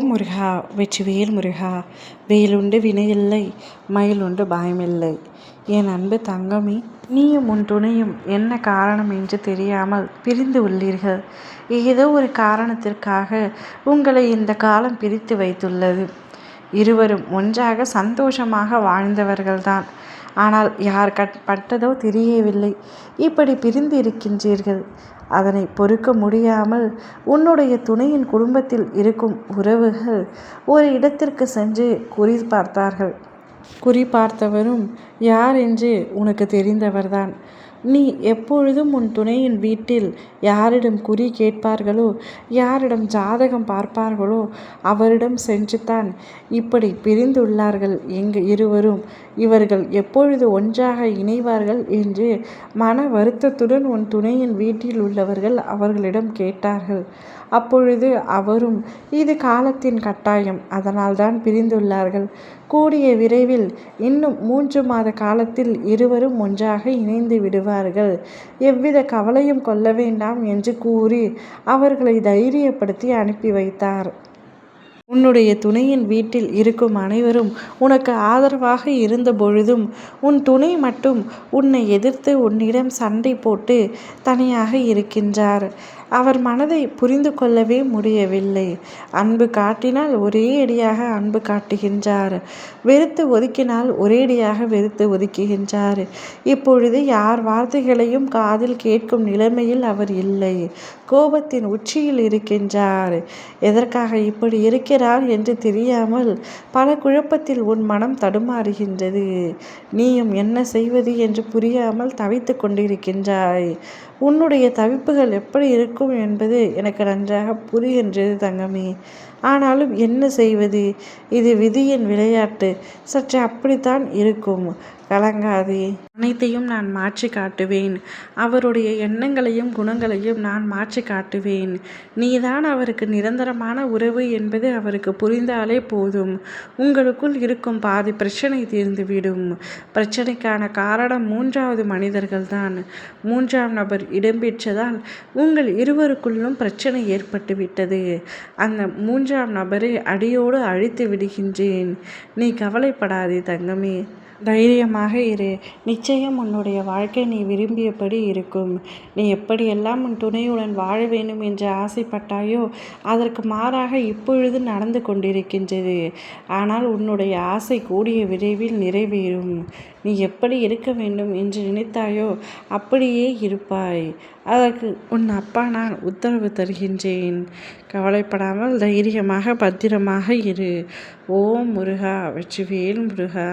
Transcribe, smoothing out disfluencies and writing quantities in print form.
ஓம் முருகா வெற்றிவேல் முருகா. வேலுண்டு வினையில்லை, மயிலுண்டு பயமில்லை. என் அன்பு தங்கமே, நீயும் உன் துணையும் என்ன காரணம் என்று தெரியாமல் பிரிந்து உள்ளீர்கள். ஏதோ ஒரு காரணத்திற்காக உங்களை இந்த காலம் பிரித்து வைத்துள்ளது. இருவரும் ஒன்றாக சந்தோஷமாக வாழ்ந்தவர்கள்தான். ஆனால் யார் பட்டதோ தெரியவில்லை, இப்படி பிரிந்து இருக்கின்றீர்கள். அதனை பொறுக்க முடியாமல் உன்னுடைய துணையின் குடும்பத்தில் இருக்கும் உறவுகள் ஒரு இடத்திற்கு சென்று குறி பார்த்தார்கள். குறி பார்த்தவரும் யார் என்று உனக்கு தெரிந்தவர்தான். நீ எப்பொழுதும் உன் துணையின் வீட்டில் யாரிடம் குறி கேட்பார்களோ, யாரிடம் ஜாதகம் பார்ப்பார்களோ அவரிடம் சென்றுதான் இப்படி பிரிந்துள்ளார்கள் இருவரும். இவர்கள் எப்பொழுது ஒன்றாக இணைவார்கள் என்று மன வருத்தத்துடன் உன் துணையின் வீட்டில் உள்ளவர்கள் அவர்களிடம் கேட்டார்கள். அப்பொழுது அவரும் இது காலத்தின் கட்டாயம், அதனால்தான் பிரிந்துள்ளார்கள். கூடிய விரைவில் இன்னும் 3 மாத காலத்தில் இருவரும் ஒன்றாக இணைந்து விடுவார்கள். எவ்வித கவலையும் கொள்ள வேண்டாம் என்று கூறி அவர்களை தைரியப்படுத்தி அனுப்பி வைத்தார். உன்னுடைய துணையின் வீட்டில் இருக்கும் அனைவரும் உனக்கு ஆதரவாக இருந்த பொழுதும் உன் துணை மட்டும் உன்னை எதிர்த்து உன்னிடம் சண்டை போட்டு தனியாக இருக்கின்றார். அவர் மனதை புரிந்து கொள்ளவே முடியவில்லை. அன்பு காட்டினால் ஒரே அடியாக அன்பு காட்டுகின்றார், வெறுத்து ஒதுக்கினால் ஒரேடியாக வெறுத்து ஒதுக்குகின்றார். இப்பொழுது யார் வார்த்தைகளையும் காதில் கேட்கும் நிலைமையில் அவர் இல்லை. கோபத்தின் உச்சியில் இருக்கின்றார். எதற்காக இப்படி இருக்கிறார் என்று தெரியாமல் பல குழப்பத்தில் உன் மனம் தடுமாறுகின்றது. நீயும் என்ன செய்வது என்று புரியாமல் தவித்து கொண்டிருக்கின்றாய். உன்னுடைய தவிப்புகள் எப்படி இருக்கும் என்பது எனக்கு நன்றாக புரிகின்றது தங்கமே. ஆனாலும் என்ன செய்வது? இது விதியின் விளையாட்டு. சற்று அப்படித்தான் இருக்கும். கலங்காதே, அனைத்தையும் நான் மாற்றி காட்டுவேன். அவருடைய எண்ணங்களையும் குணங்களையும் நான் மாற்றி காட்டுவேன். நீதான் அவருக்கு நிரந்தரமான உறவு என்பது அவருக்கு புரிந்தாலே போதும். உங்களுக்குள் இருக்கும் பாதி பிரச்சனை தீர்ந்துவிடும். பிரச்சனைக்கான காரணம் 3வது மனிதர்கள்தான். 3ஆம் நபர் இடம்பெற்றதால் உங்கள் இருவருக்குள்ளும் பிரச்சனை ஏற்பட்டுவிட்டது. அந்த 3ஆம் நபரை அடியோடு அழித்து விடுகின்றேன். நீ கவலைப்படாதே தங்கமே, தைரியமாக இரு. நிச்சயம் உன்னுடைய வாழ்க்கை நீ விரும்பியபடி இருக்கும். நீ எப்படியெல்லாம் உன் துணையுடன் வாழ வேண்டும் என்று ஆசைப்பட்டாயோ அதற்கு மாறாக இப்பொழுது நடந்து கொண்டிருக்கின்றது. ஆனால் உன்னுடைய ஆசை கூடிய விரைவில் நிறைவேறும். நீ எப்படி இருக்க வேண்டும் என்று நினைத்தாயோ அப்படியே இருப்பாய். அதற்கு உன் அப்பா நான் உத்தரவு தருகின்றேன். கவலைப்படாமல் தைரியமாக பத்திரமாக இரு. ஓம் முருகா வெற்றிவேல் முருகா.